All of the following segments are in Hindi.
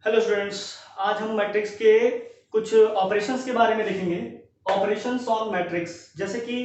हेलो स्टूडेंट्स, आज हम मैट्रिक्स के कुछ ऑपरेशंस के बारे में देखेंगे। ऑपरेशंस ऑन मैट्रिक्स जैसे कि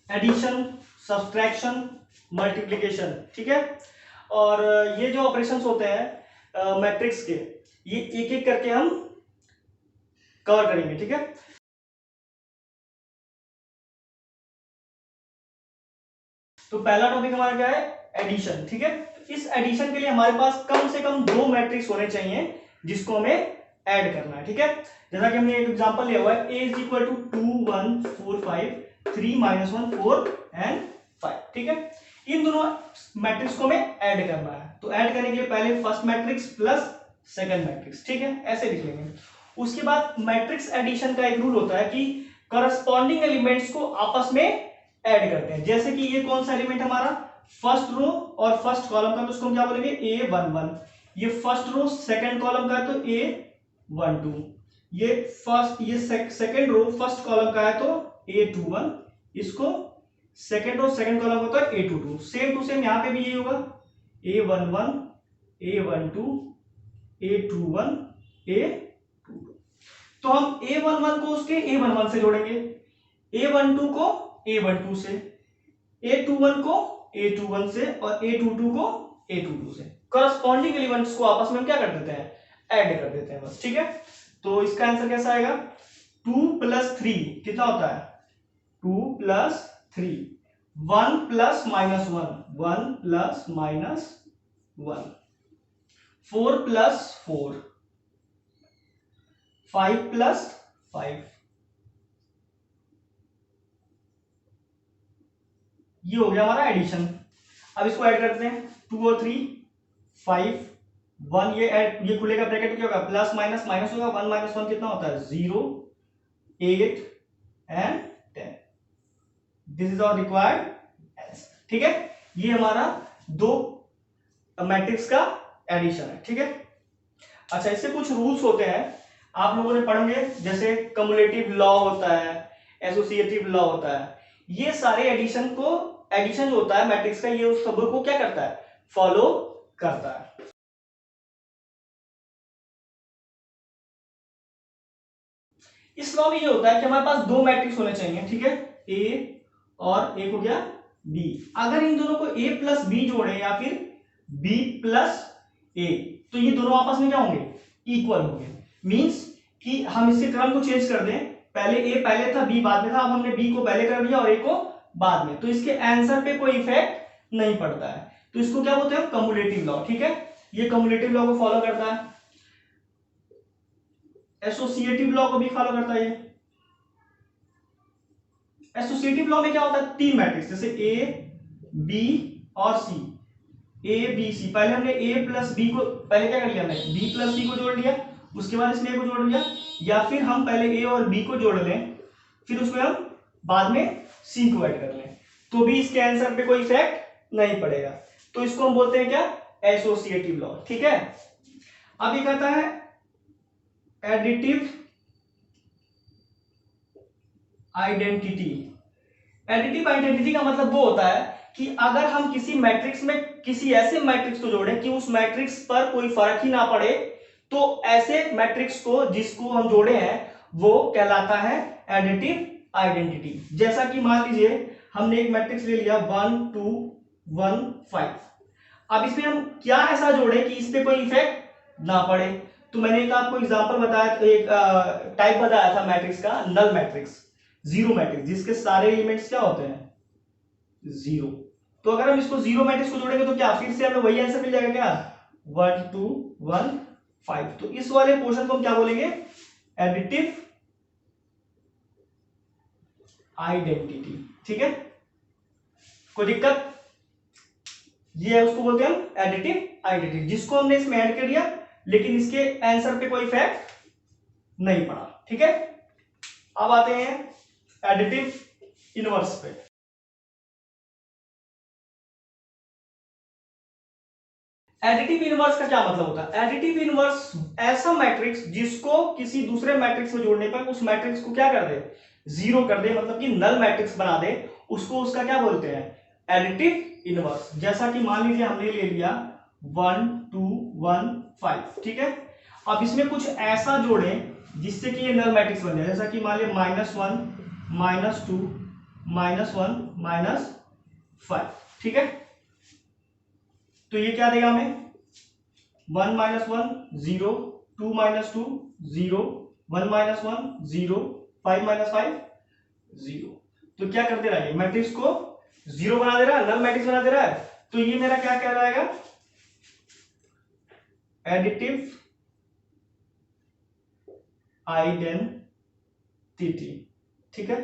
एडिशन, सब्सट्रैक्शन, मल्टीप्लिकेशन। ठीक है। और ये जो ऑपरेशंस होते हैं मैट्रिक्स के, ये एक एक करके हम कवर करेंगे। ठीक है। तो पहला टॉपिक हमारा क्या है? एडिशन। ठीक है। इस एडिशन के लिए हमारे पास कम से कम दो मैट्रिक्स होने चाहिए जिसको हमें ऐड करना है। ठीक है। जैसा कि हमने एक एग्जांपल लिया हुआ है, a is equal to 2 1 4 5 3 -1 4 and 5। ठीक है। इन दोनों मैट्रिक्स को हमें ऐड करना है। तो ऐड करने के लिए पहले first matrix plus second matrix. ठीक है, ऐसे लिख लेंगे। उसके बाद मैट्रिक्स एडिशन का एक रूल होता है कि करस्पॉन्डिंग एलिमेंट्स को आपस में ऐड करते हैं। जैसे कि ये कौन सा एलिमेंट हमारा फर्स्ट रो और फर्स्ट कॉलम का, तो उसको हम क्या बोलेंगे? A11। ये फर्स्ट रो सेकंड कॉलम का है तो A12। ये सेकंड रो फर्स्ट कॉलम का है तो A21। इसको सेकंड रो सेकंड कॉलम का तो A22। सेम टू सेम यहां पे भी यही होगा, A11 A12 A21 A22। तो हम A11 को उसके A11 से जोड़ेंगे, A12 को A12 से, A21 को A21 से और A22 को A22 से। करस्पॉन्डिंग एलिमेंट्स को आपस में हम क्या कर देते हैं? ऐड कर देते हैं बस। ठीक है। तो इसका आंसर कैसा आएगा? 2 + 3 कितना होता है? 2 + 3। 1 + -1 1 + -1। 4 + 4 5 + 5। ये हो गया हमारा एडिशन। अब इसको ऐड करते हैं। 2 और 3 5 1। ये खुलेगा ब्रैकेट, क्या होगा? प्लस माइनस माइनस होगा। 1 - 1 कितना होता है? 0 8 and 10। This is our required answer. ठीक है। ये हमारा दो मैट्रिक्स का एडिशन है। ठीक है। अच्छा, इससे कुछ रूल्स होते हैं, आप लोगों ने पढ़ेंगे, जैसे कम्युलेटिव लॉ होता है, एसोसिएटिव लॉ होता है। ये सारे एडिशन जो होता है मैट्रिक्स का, ये उस सब को क्या करता है? फॉलो करता है। इस लॉ में ये होता है कि हमारे पास दो मैट्रिक्स होने चाहिए। ठीक है। ए और एक हो गया बी। अगर इन दोनों को a + b जोड़े या फिर b + a, तो ये दोनों आपस में क्या होंगे? इक्वल होंगे। मींस कि हम इसके क्रम को चेंज कर दें, पहले a पहले था b बाद में था, अब हमने b को पहले कर दिया और a को बाद में, तो इसके आंसर पे कोई इफेक्ट नहीं पड़ता है। तो इसको क्या बोलते हैं? Cumulative law. ठीक है। ये कम्युलेटिव लॉ को फॉलो करता है। एसोसिएटिव लॉ को भी फॉलो करता है। एसोसिएटिव लॉ में क्या होता है? तीन मैट्रिक्स, जैसे ए बी और सी। ए बी सी, पहले हमने a + b को पहले क्या कर लिया? हमने b + c को जोड़ लिया, उसके बाद इसमें a को जोड़ लिया। या फिर हम पहले a और b को जोड़ लें, फिर उसमें हम बाद में c को ऐड कर लें, तो भी इसके आंसर पे कोई इफेक्ट नहीं पड़ेगा। तो इसको हम बोलते हैं क्या? Associative law. ठीक है। अब ये कहता है एडिटिव आइडेंटिटी। एडिटिव आइडेंटिटी का मतलब वो होता है कि अगर हम किसी मैट्रिक्स में किसी ऐसे मैट्रिक्स को जोड़ें कि उस मैट्रिक्स पर कोई फर्क ही ना पड़े, तो ऐसे मैट्रिक्स को जिसको हम जोड़े हैं वो कहलाता है एडिटिव आइडेंटिटी। जैसा कि मान लीजिए हमने एक मैट्रिक्स ले लिया 1 2 1 5। अब इसमें हम क्या ऐसा जोड़े कि इस पे कोई इफेक्ट ना पड़े? तो मैंने एक आपको एग्जांपल बताया, एक टाइप बताया था मैट्रिक्स का, नल मैट्रिक्स, जीरो मैट्रिक्स, जिसके सारे एलिमेंट्स क्या होते हैं? जीरो। तो अगर हम इसको जीरो मैट्रिक्स को जोड़ेंगे तो क्या फिर से हमें वही आंसर मिल जाएगा क्या? 1 2 1 5। तो इस वाले पोर्शन को हम क्या बोलेंगे? Additive identity. ठीक है। कोई दिक्कत? ये है, उसको बोलते हैं हम एडिटिव आइडेंटिटी, जिसको हमने इसमें ऐड कर दिया लेकिन इसके आंसर पे कोई इफेक्ट नहीं पड़ा। ठीक है। अब आते हैं एडिटिव इनवर्स पे। एडिटिव इनवर्स का क्या मतलब होता है? एडिटिव इनवर्स ऐसा मैट्रिक्स जिसको किसी दूसरे मैट्रिक्स में जोड़ने पर उस मैट्रिक्स को क्या कर दे? जीरो कर दे, मतलब कि नल मैट्रिक्स बना दे, उसको उसका क्या बोलते हैं? Additive inverse. जैसा कि मान लीजिए हमने ले लिया 1 2 1 5। ठीक है। अब इसमें कुछ ऐसा जोड़ें जिससे कि ये नल मैट्रिक्स बन जाए, जैसा कि मान लिया -1 -2 -1 -5, ठीक है। तो ये क्या देगा हमें, 1 -1 0, 2 -2 0, 1 -1 0, 5 -5 0। तो क्या कर दे रहा है, मैट्रिक्स को जीरो बना दे रहा है, नल मैट्रिक्स बना दे रहा है। तो ये मेरा क्या कहलाएगा, एडिटिव आइडेंटिटी, ठीक है।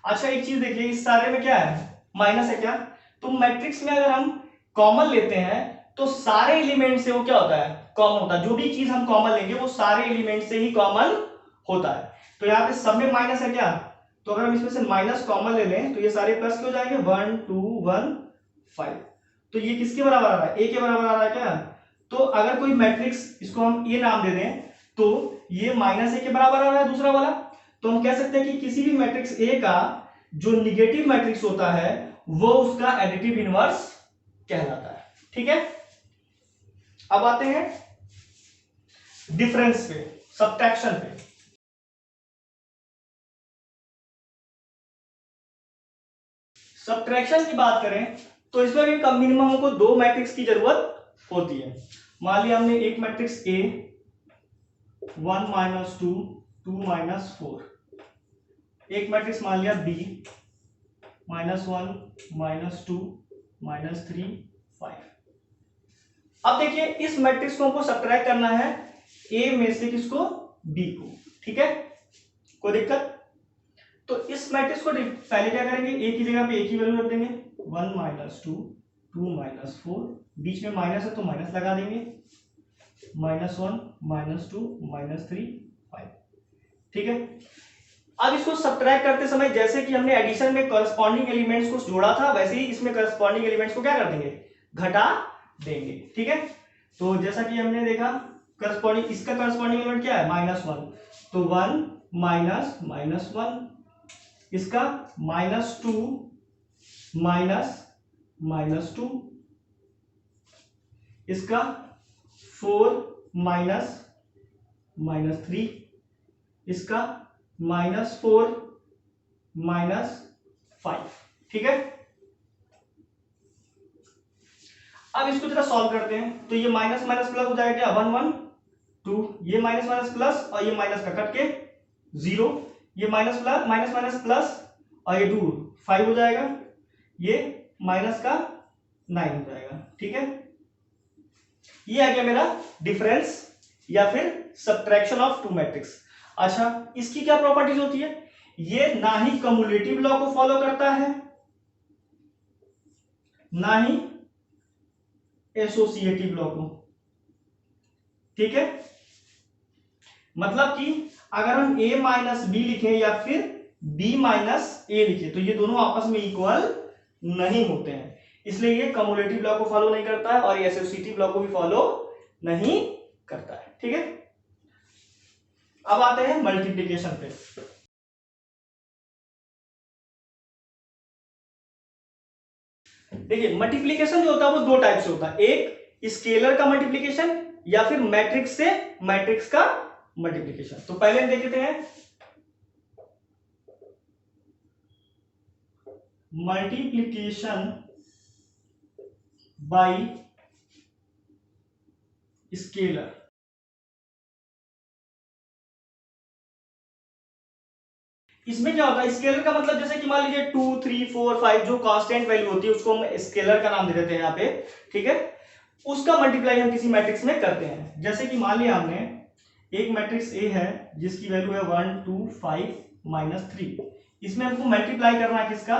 अच्छा एक चीज देखिए, इस सारे में क्या है, माइनस है क्या, तो मैट्रिक्स में अगर हम कॉमन लेते हैं तो सारे एलिमेंट से वो क्या होता है, कॉमन होता है। जो भी चीज हम कॉमन लेंगे वो सारे एलिमेंट से ही कॉमन होता है। तो यहाँ पे सब में माइनस है क्या, तो अगर हम इसमें से माइनस कॉमन ले लें तो ये सारे प्लस के हो जाएंगे, 1 2 1 5। तो ये किसके बराबर आ रहा है, ए के बराबर आ रहा है क्या। तो अगर कोई मैट्रिक्स, इसको हम ए नाम दे दें, तो ये -a के बराबर आ रहा है दूसरा वाला। तो हम कह सकते हैं कि किसी भी मैट्रिक्स ए का जो निगेटिव मैट्रिक्स होता है वो उसका एडिटिव इनवर्स कहलाता है, ठीक है। अब आते हैं डिफरेंस पे, सब्ट्रैक्शन पे। सब्ट्रैक्शन की बात करें तो इसमें भी कम मिनिमम हमको दो मैट्रिक्स की जरूरत होती है। मान लिया हमने एक मैट्रिक्स ए 1 -2 2 -4, एक मैट्रिक्स मान लिया बी -1 -2 -3 5। अब देखिए इस मैट्रिक्स को हमको सब्ट्रैक्ट करना है ए में से किसको, बी को, ठीक है, कोई दिक्कत। तो इस मैट्रिक्स को पहले क्या करेंगे, ए की जगह पे ए की वैल्यू रख देंगे, 1 -2 2 -4, बीच में माइनस है तो माइनस लगा देंगे, -1 -2 -3 5, ठीक है। अब इसको सब्ट्रैक्ट करते समय जैसे कि हमने एडिशन में करस्पॉन्डिंग एलिमेंट्स को जोड़ा था, वैसे ही इसमें करस्पॉन्डिंग एलिमेंट्स को क्या कर देंगे, घटा देंगे, ठीक है। तो जैसा कि हमने देखा करस्पॉन्डिंग, इसका करस्पॉन्डिंग एलिमेंट क्या है, -1, तो 1 -1, इसका -2 -2, इसका 4 -3, इसका -4 -5, ठीक है। अब इसको जरा सॉल्व करते हैं, तो ये माइनस माइनस प्लस हो जाएगा क्या, 1 1 2, ये माइनस माइनस प्लस और ये माइनस का कट के 0, ये minus plus minus minus plus और ये 2 5 हो जाएगा, ये माइनस का 9 हो जाएगा, ठीक है। ये आ गया मेरा डिफरेंस या फिर सब्ट्रैक्शन ऑफ टू मैट्रिक्स। अच्छा इसकी क्या प्रॉपर्टीज होती है, ये ना ही कम्युलेटिव लॉ को फॉलो करता है ना ही एसोसिएटिव लॉ को, ठीक है। मतलब कि अगर हम a माइनस बी लिखें या फिर b माइनस ए लिखें तो ये दोनों आपस में इक्वल नहीं होते हैं, इसलिए ये कम्युलेटिव लॉ को फॉलो नहीं करता है और ये एसोसिएटिव लॉ को भी फॉलो नहीं करता है, ठीक है। अब आते हैं मल्टीप्लिकेशन पे। देखिए मल्टीप्लिकेशन जो होता है वो दो टाइप से होता है, एक स्केलर का मल्टीप्लिकेशन या फिर मैट्रिक्स से मैट्रिक्स का मल्टीप्लिकेशन। तो पहले देखते हैं मल्टीप्लिकेशन बाय स्केलर। इसमें क्या होता है, स्केलर का मतलब जैसे कि मान लीजिए 2 3 4 5 जो कांस्टेंट वैल्यू होती है उसको हम स्केलर का नाम दे देते हैं यहाँ पे, ठीक है। उसका मल्टीप्लाई हम किसी मैट्रिक्स में करते हैं, जैसे कि मान लिया हमने एक मैट्रिक्स ए है जिसकी वैल्यू है 1 2 5 -3, इसमें हमको मल्टीप्लाई करना है किसका,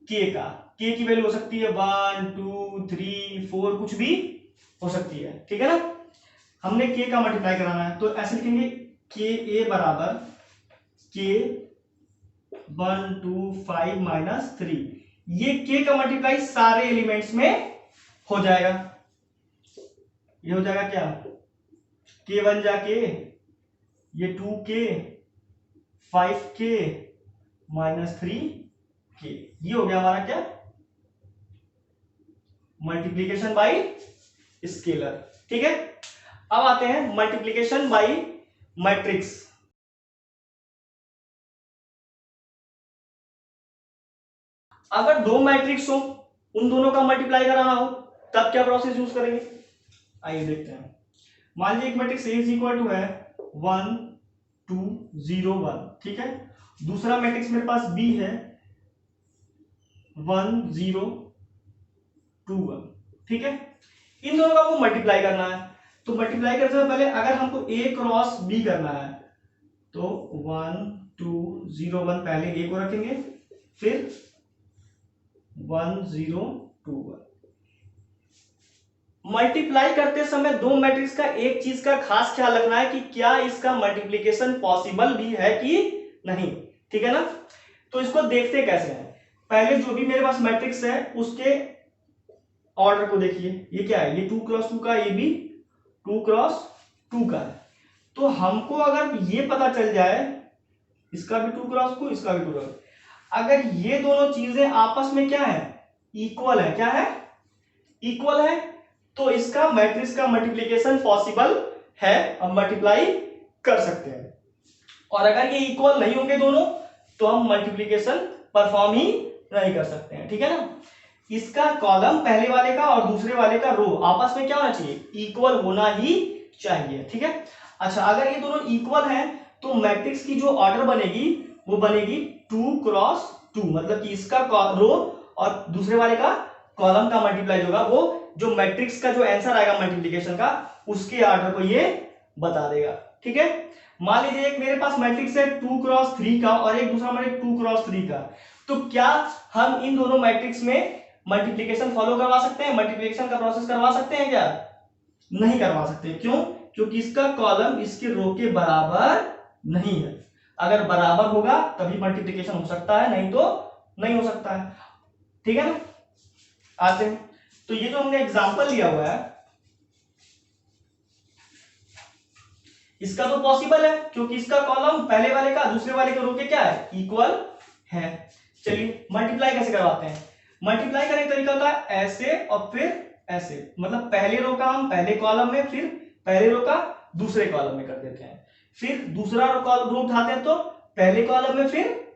के का। के की वैल्यू हो सकती है 1 2 3 4 कुछ भी हो सकती है, ठीक है ना। हमने के का मल्टीप्लाई कराना है तो ऐसे लिखेंगे के ए बराबर के 1 2 5 -3, ये के का मल्टीप्लाई सारे एलिमेंट्स में हो जाएगा, ये हो जाएगा क्या, के 1 जाके ये 2k 5k -3k, ये हो गया हमारा क्या, मल्टीप्लीकेशन बाय स्केलर, ठीक है। अब आते हैं मल्टीप्लीकेशन बाई मैट्रिक्स। अगर दो मैट्रिक्स हो, उन दोनों का मल्टीप्लाई कराना हो, तब क्या प्रोसेस यूज करेंगे, आइए देखते हैं। मान लीजिए एक matrix A is equal to है 1 2 0 1, ठीक है। दूसरा मैट्रिक्स मेरे पास बी है 1 0 2 1, ठीक है। इन दोनों का वो मल्टीप्लाई करना है। तो मल्टीप्लाई करने से पहले अगर हमको ए क्रॉस बी करना है तो 1 2 0 1 पहले ए को रखेंगे, फिर 1 0 2 1। मल्टीप्लाई करते समय दो मैट्रिक्स का एक चीज का खास ख्याल रखना है कि क्या इसका मल्टीप्लिकेशन पॉसिबल भी है कि नहीं, ठीक है ना। तो इसको देखते कैसे हैं, पहले जो भी मेरे पास मैट्रिक्स है उसके ऑर्डर को देखिए। ये क्या है, ये 2 क्रॉस 2 का, ये भी 2 क्रॉस 2 का है। तो हमको अगर ये पता चल जाए, इसका भी 2 क्रॉस 2, इसका भी 2 क्रॉस, अगर ये दोनों चीजें आपस में क्या है, इक्वल है, क्या है, इक्वल है, तो इसका मैट्रिक्स का मल्टीप्लिकेशन पॉसिबल है, हम मल्टीप्लाई कर सकते हैं। और अगर ये इक्वल नहीं होंगे दोनों, तो हम मल्टीप्लिकेशन परफॉर्म ही नहीं कर सकते हैं, ठीक है ना। इसका कॉलम पहले वाले का और दूसरे वाले का रो आपस में क्या होना चाहिए, इक्वल होना ही चाहिए, ठीक है। अच्छा, अगर ये दोनों इक्वल हैं तो मैट्रिक्स की जो ऑर्डर बनेगी वो बनेगी 2 क्रॉस 2, मतलब कि इसका रो और दूसरे वाले का कॉलम का मल्टीप्लाई होगा, वो जो मैट्रिक्स का जो आंसर आएगा मल्टीप्लिकेशन का, उसके ऑर्डर को ये बता देगा, ठीक है। मान लीजिए एक मेरे पास मैट्रिक्स है 2 क्रॉस 3 का और एक दूसरा मैट्रिक्स 2 क्रॉस 3 का, तो क्या हम इन दोनों मैट्रिक्स में मल्टीप्लिकेशन फॉलो करवा सकते हैं, मल्टीप्लिकेशन का प्रोसेस करवा सकते हैं क्या, नहीं करवा सकते। क्यों, क्योंकि इसका कॉलम इसके रो के बराबर नहीं है। अगर बराबर होगा तभी मल्टीप्लिकेशन हो सकता है, नहीं तो नहीं हो सकता है, ठीक है ना। आते हैं, तो ये जो हमने एग्जांपल लिया हुआ है इसका तो पॉसिबल है, क्योंकि इसका कॉलम पहले वाले का दूसरे वाले के रो के क्या है, इक्वल है। चलिए मल्टीप्लाई कैसे करवाते हैं, मल्टीप्लाई करने का तरीका होता है ऐसे और फिर ऐसे, मतलब पहले रो का हम पहले कॉलम में, फिर पहले रो का दूसरे कॉलम में कर देते हैं, फिर दूसरा रो उठाते हैं तो पहले कॉलम में फिर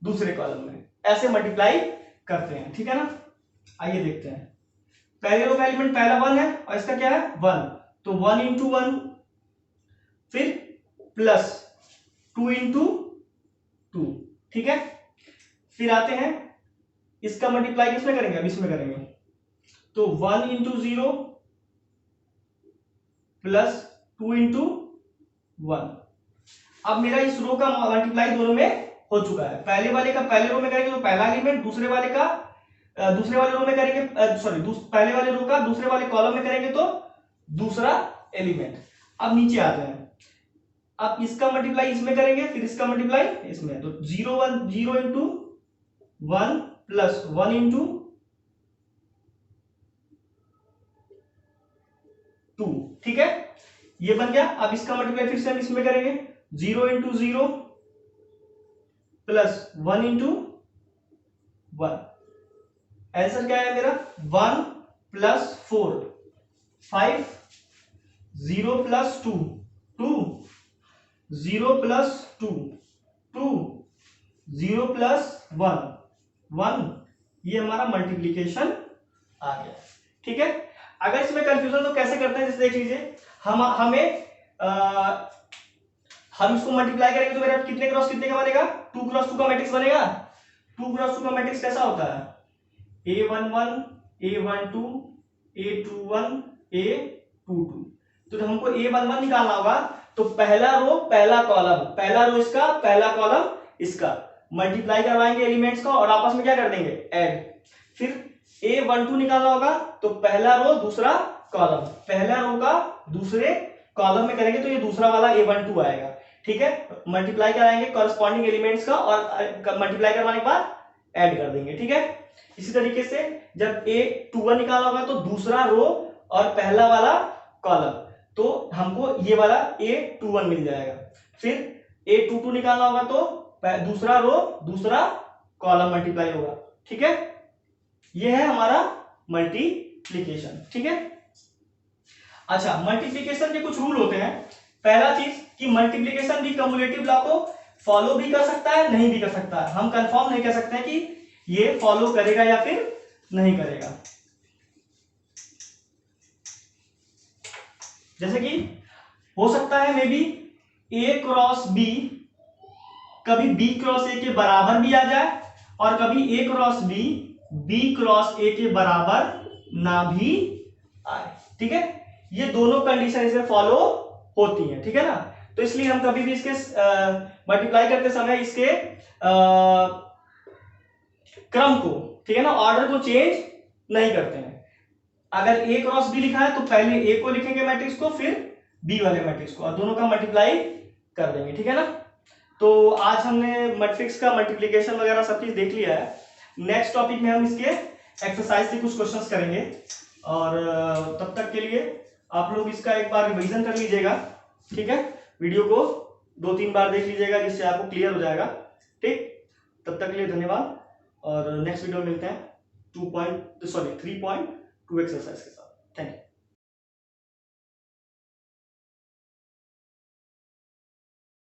दूसरे कॉलम में, ऐसे मल्टीप्लाई करते हैं, ठीक है ना। आइए देखते हैं, पहले रो का एलिमेंट पहला 1 है और इसका क्या है 1, तो 1 इंटू 1, फिर प्लस 2 इंटू 2, ठीक है। फिर आते हैं, इसका मल्टीप्लाई किसमें करेंगे, अब इसमें करेंगे, तो 1 इंटू 0 प्लस 2 इंटू 1। अब मेरा इस रो का मल्टीप्लाई दोनों में हो चुका है, पहले वाले का पहले रो में करेंगे तो पहला एलिमेंट, दूसरे वाले का दूसरे वाले रो में करेंगे, पहले वाले रो का दूसरे वाले कॉलम में करेंगे तो दूसरा एलिमेंट। अब नीचे आते हैं, अब इसका मल्टीप्लाई इसमें करेंगे, फिर इसका मल्टीप्लाई इसमें, तो 0 इंटू 1 प्लस 1 इंटू 2, ठीक है, ये बन गया। अब इसका मल्टीप्लाई फिर से हम इसमें करेंगे, 0 इंटू 0 प्लस 1 इंटू 1। आंसर क्या है मेरा, 1 प्लस 4 5, 0 प्लस 2 2, 0 प्लस 2 2, 0 प्लस 1 1, ये हमारा मल्टीप्लीकेशन आ गया, ठीक है। अगर इसमें कंफ्यूजन तो कैसे करते हैं, जैसे देख लीजिए, हम इसको मल्टीप्लाई करेंगे तो मेरा कितने क्रॉस कितने का बनेगा, 2 क्रॉस 2 का मैट्रिक्स बनेगा। 2 क्रॉस 2 का मैट्रिक्स कैसा होता है, A11 A12 A21 A22। तो हमको A11 निकालना होगा, तो पहला रो पहला कॉलम, पहला रो इसका पहला कॉलम इसका, मल्टीप्लाई करवाएंगे एलिमेंट्स का और आपस में क्या कर देंगे, ऐड। फिर A12 निकालना होगा, तो पहला रो दूसरा कॉलम, पहला रो का दूसरे कॉलम में करेंगे तो ये दूसरा वाला A12 आएगा, ठीक है। मल्टीप्लाई कराएंगे कॉरस्पॉन्डिंग एलिमेंट्स का और मल्टीप्लाई करवाने के बाद ऐड कर देंगे, ठीक है। इसी तरीके से जब A21 निकालना होगा तो दूसरा रो और पहला वाला कॉलम, तो हमको ये वाला A21 मिल जाएगा। फिर A22 निकालना होगा तो दूसरा रो दूसरा कॉलम मल्टीप्लाई होगा, ठीक है। ये है हमारा मल्टीप्लिकेशन, ठीक है। अच्छा, मल्टीप्लीकेशन के कुछ रूल होते हैं। पहला चीज कि मल्टीप्लीकेशन भी कम्युलेटिव लॉ को फॉलो भी कर सकता है, नहीं भी कर सकता है। हम कंफर्म नहीं कह सकते हैं कि ये फॉलो करेगा या फिर नहीं करेगा। जैसे कि हो सकता है maybe A cross B कभी बी क्रॉस ए के बराबर भी आ जाए और कभी A cross B B cross A के बराबर ना भी आए। ठीक है, ये दोनों कंडीशन इसमें फॉलो होती हैं। ठीक है ना, तो इसलिए हम कभी भी इसके मल्टीप्लाई करते समय इसके क्रम को, ठीक है ना, ऑर्डर को चेंज नहीं करते हैं। अगर ए क्रॉस बी लिखा है तो पहले ए को लिखेंगे मैट्रिक्स को, फिर बी वाले मैट्रिक्स को, और दोनों का मल्टीप्लाई कर देंगे। ठीक है ना, तो आज हमने मैट्रिक्स का मल्टीप्लिकेशन वगैरह सब चीज देख लिया है। नेक्स्ट टॉपिक में हम इसके एक्सरसाइज से कुछ क्वेश्चंस करेंगे, और तब तक के लिए आप लोग इसका एक बार रिवीजन कर लीजिएगा। ठीक है, वीडियो को 2-3 बार देख लीजिएगा जिससे आपको क्लियर हो जाएगा। ठीक, तब तक के लिए धन्यवाद, और नेक्स्ट वीडियो में मिलते हैं 3.2 एक्सरसाइज के साथ। Thank you.